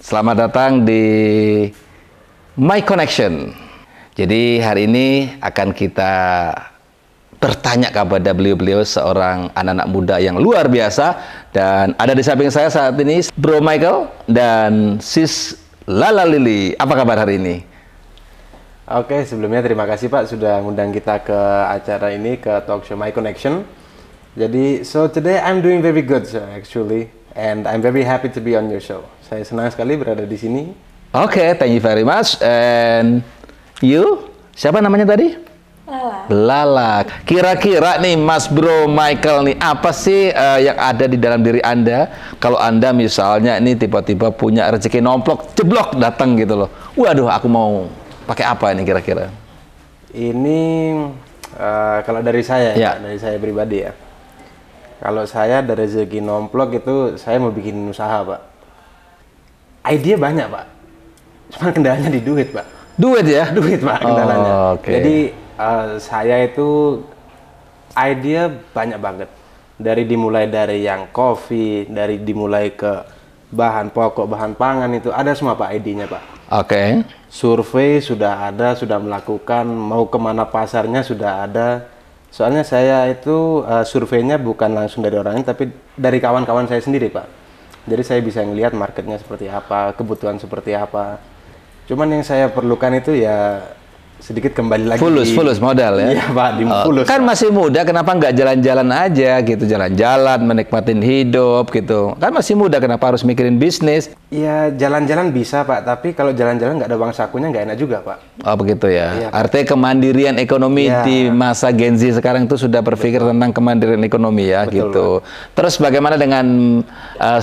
Selamat datang di My Connection. Jadi hari ini akan kita bertanya kepada beliau-beliau seorang anak-anak muda yang luar biasa. Dan ada di samping saya saat ini Bro Michael dan Sis Lala Lili. Apa kabar hari ini? Oke, sebelumnya terima kasih Pak sudah ngundang kita ke acara ini, ke talk show My Connection. Jadi, so today I'm doing very good, sir, actually. And I'm very happy to be on your show. Saya senang sekali berada di sini. Oke, thank you very much. And you? Siapa namanya tadi? Lala. Lala. Kira-kira nih Mas Bro Michael nih, apa sih yang ada di dalam diri Anda kalau Anda misalnya ini tiba-tiba punya rezeki nomplok, jeblok datang gitu loh. Waduh, aku mau pakai apa ini kira-kira? Ini kalau dari saya, Ya. Pak, dari saya pribadi ya. Kalau saya dari rezeki nomplok itu saya mau bikin usaha, Pak. Ide banyak, Pak. Cuma kendalanya di duit, Pak. Duit ya? Duit, Pak, kendalanya. oke. Jadi saya itu ide banyak banget. Dimulai dari yang kopi, dimulai ke bahan pokok, bahan pangan itu ada semua, Pak, idenya, Pak. Oke. Survei sudah ada, sudah melakukan, mau kemana pasarnya sudah ada. Soalnya saya itu surveinya bukan langsung dari orang lain, tapi dari kawan-kawan saya sendiri, Pak. Jadi saya bisa ngelihat marketnya seperti apa, kebutuhan seperti apa. Cuman yang saya perlukan itu ya sedikit kembali lagi. Fulus modal ya? Iya, Pak, fulus. Kan Pak. masih muda, kenapa nggak jalan-jalan aja gitu? Jalan-jalan, menikmatin hidup gitu. Kan masih muda, kenapa harus mikirin bisnis? Iya, jalan-jalan bisa, Pak. Tapi kalau jalan-jalan nggak ada uang sakunya nggak enak juga, Pak. Oh begitu ya? Iya, Pak. Artinya kemandirian ekonomi Iya. di masa Gen Z sekarang itu sudah berpikir tentang kemandirian ekonomi ya. Betul, gitu. Terus bagaimana dengan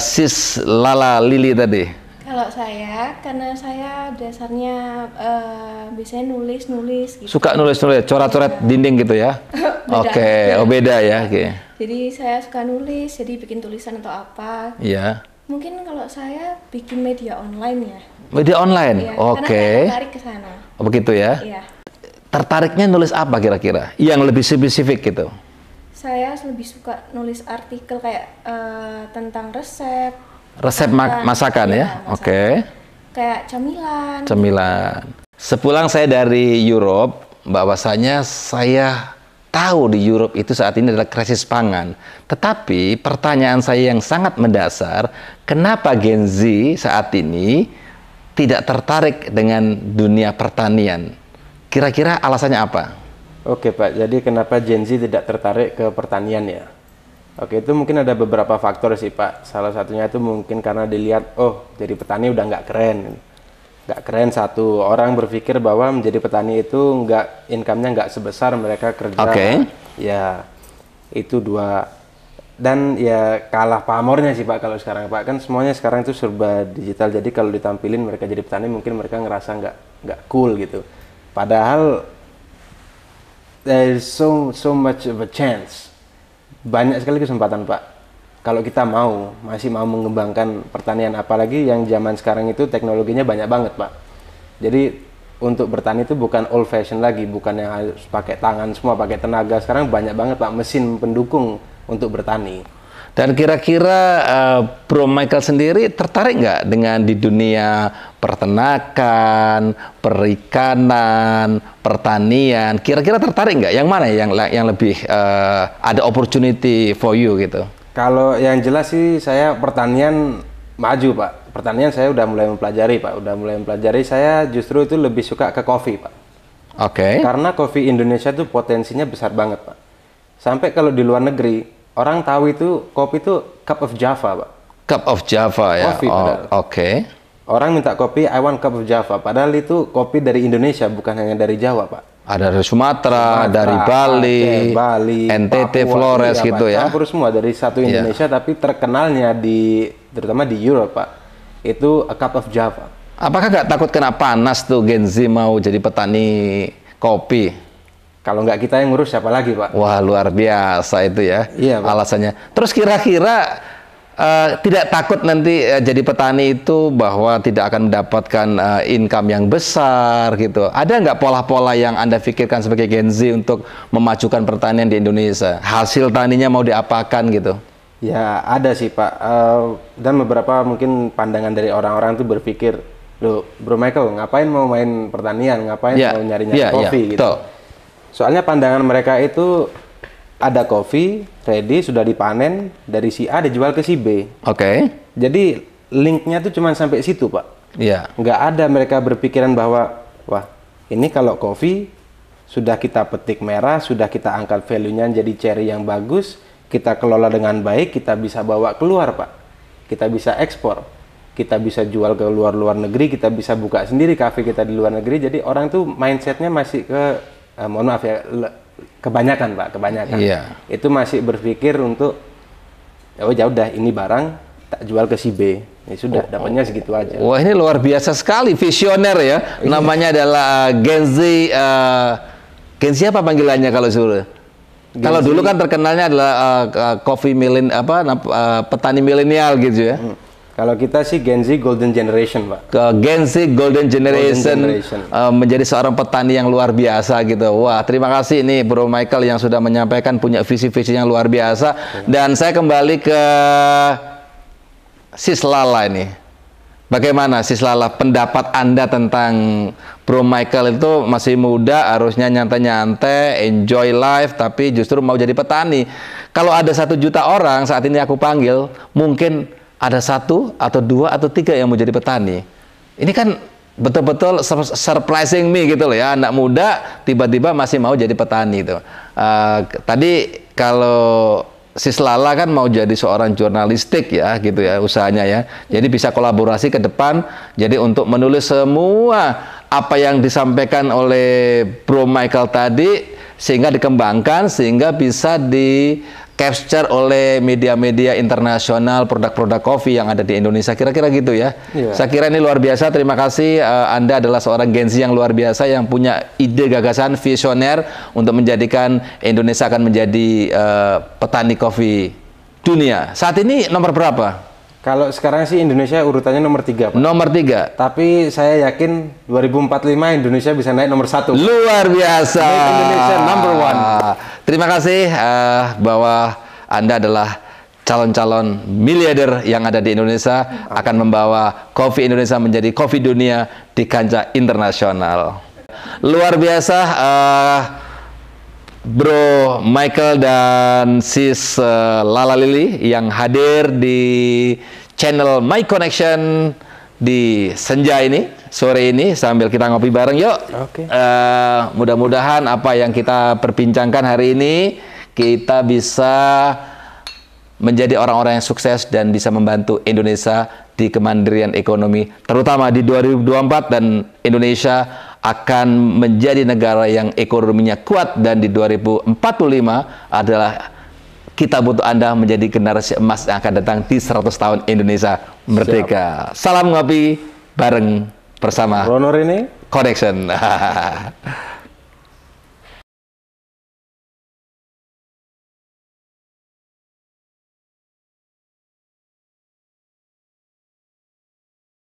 Sis Lala Lili tadi? Kalau saya, karena saya dasarnya biasanya nulis gitu. Suka nulis-nulis, coret-coret dinding gitu ya? Beda. Oke, oh beda ya. Oke. Jadi saya suka nulis, jadi bikin tulisan atau apa. Iya. Mungkin kalau saya bikin media online ya. Media online? Iya, karena Oke. saya tertarik ke sana. Oh, begitu ya? Iya. Tertariknya nulis apa kira-kira? Yang lebih spesifik gitu? Saya lebih suka nulis artikel kayak tentang resep. Resep masakan ya? Iya, masakan. Oke. Kayak camilan. Cemilan. Sepulang saya dari Europe, bahwasanya saya tahu di Europe itu saat ini adalah krisis pangan. Tetapi pertanyaan saya yang sangat mendasar, kenapa Gen Z saat ini tidak tertarik dengan dunia pertanian? Kira-kira alasannya apa? Oke, Pak. Jadi kenapa Gen Z tidak tertarik ke pertanian ya? Oke, itu mungkin ada beberapa faktor sih, Pak. Salah satunya itu mungkin karena dilihat, oh, jadi petani udah nggak keren. Nggak keren satu. Orang berpikir bahwa menjadi petani itu nggak, income-nya nggak sebesar mereka kerja. Oke. Ya, itu dua. Dan ya kalah pamornya sih, Pak, kalau sekarang, Pak. Kan semuanya sekarang itu serba digital. Jadi kalau ditampilin mereka jadi petani, mungkin mereka ngerasa nggak cool gitu. Padahal there is so much of a chance. Banyak sekali kesempatan, Pak. Kalau kita masih mau mengembangkan pertanian, apalagi yang zaman sekarang itu teknologinya banyak banget, Pak. Jadi untuk bertani itu bukan old fashion lagi, bukan yang harus pakai tangan semua, pakai tenaga. Sekarang banyak banget, Pak, mesin pendukung untuk bertani. Dan kira-kira Bro Michael sendiri tertarik nggak dengan di dunia peternakan, perikanan, pertanian? Kira-kira tertarik nggak? Yang mana yang lebih ada opportunity for you gitu? Kalau yang jelas sih saya pertanian maju, Pak. Pertanian saya udah mulai mempelajari, Pak. Saya justru itu lebih suka ke kopi, Pak. Oke. Karena kopi Indonesia tuh potensinya besar banget, Pak. Sampai kalau di luar negeri, orang tahu itu kopi itu cup of Java, Pak. Cup of Java ya. Coffee, Oh, padahal. oke. Orang minta kopi, I want cup of Java. Padahal itu kopi dari Indonesia, bukan hanya dari Jawa, Pak. Ada dari Sumatera, dari Bali, Aceh, Bali, NTT, Papua, Flores iya, gitu Pak. ya. Campur semua dari satu Iya. Indonesia, tapi terkenalnya terutama di Europe, Pak. Itu a cup of Java. Apakah nggak takut kena panas tuh Gen Z mau jadi petani kopi? Kalau nggak kita yang ngurus, siapa lagi, Pak? Wah, luar biasa itu ya. Iya, Pak. Alasannya. Terus kira-kira tidak takut nanti jadi petani itu bahwa tidak akan mendapatkan income yang besar gitu. Ada nggak pola-pola yang Anda pikirkan sebagai Gen Z untuk memajukan pertanian di Indonesia? Hasil taninya mau diapakan gitu? Ya ada sih Pak. Dan beberapa mungkin pandangan dari orang-orang tuh berpikir, loh Bro Michael ngapain mau main pertanian, ngapain mau nyari-nyari kopi gitu. Betul. Soalnya pandangan mereka itu ada kopi ready sudah dipanen dari si A dijual ke si B. Oke. Jadi linknya tuh cuma sampai situ Pak. Iya. Nggak ada mereka berpikiran bahwa wah ini kalau kopi sudah kita petik merah, sudah kita angkat value-nya jadi cherry yang bagus, kita kelola dengan baik, kita bisa bawa keluar Pak. Kita bisa ekspor, kita bisa jual ke luar negeri, kita bisa buka sendiri kafe kita di luar negeri. Jadi orang tuh mindsetnya masih ke, mohon maaf ya, kebanyakan Pak, kebanyakan. Iya. Itu masih berpikir untuk, ya udah ini barang tak jual ke si B. Ya sudah, dapatnya segitu aja. Wah, ini luar biasa sekali, visioner ya. Namanya adalah Gen Z. Gen Z apa panggilannya kalau suruh? Kalau dulu kan terkenalnya adalah coffee petani milenial gitu ya. Kalau kita sih Gen Z Golden Generation, Pak. Gen Z Golden Generation, menjadi seorang petani yang luar biasa gitu. Wah, terima kasih ini Bro Michael yang sudah menyampaikan punya visi-visi yang luar biasa. Dan saya kembali ke Sis Lala ini. Bagaimana Sis Lala pendapat Anda tentang Bro Michael itu masih muda, harusnya nyantai-nyantai, enjoy life, tapi justru mau jadi petani. Kalau ada 1 juta orang saat ini aku panggil, mungkin ada 1 atau 2 atau 3 yang mau jadi petani. Ini kan betul-betul surprising me gitu loh ya, anak muda tiba-tiba masih mau jadi petani itu. Tadi kalau Sis Lala kan mau jadi seorang jurnalistik ya gitu ya usahanya ya. Jadi bisa kolaborasi ke depan, jadi untuk menulis semua apa yang disampaikan oleh Bro Michael tadi sehingga dikembangkan, sehingga bisa di capture oleh media-media internasional produk-produk kopi yang ada di Indonesia, kira-kira gitu ya. Saya kira ini luar biasa. Terima kasih, Anda adalah seorang Gen Z yang luar biasa yang punya ide, gagasan, visioner untuk menjadikan Indonesia akan menjadi petani kopi dunia. Saat ini nomor berapa? Kalau sekarang sih Indonesia urutannya nomor 3, Pak. Nomor 3. Tapi saya yakin 2045 Indonesia bisa naik nomor 1. Luar biasa. Indonesia number 1. Terima kasih bahwa Anda adalah calon-calon miliarder yang ada di Indonesia, akan membawa kopi Indonesia menjadi kopi dunia di kancah internasional. Luar biasa. Bro Michael dan Sis Lala Lily yang hadir di channel My Connection di senja ini, sore ini, sambil kita ngopi bareng yuk. Mudah-mudahan apa yang kita perbincangkan hari ini kita bisa menjadi orang-orang yang sukses dan bisa membantu Indonesia di kemandirian ekonomi, terutama di 2024, dan Indonesia akan menjadi negara yang ekonominya kuat, dan di 2045 adalah kita butuh Anda menjadi generasi emas yang akan datang di 100 tahun Indonesia merdeka. Siap. Salam ngopi bareng bersama Honor ini Connection.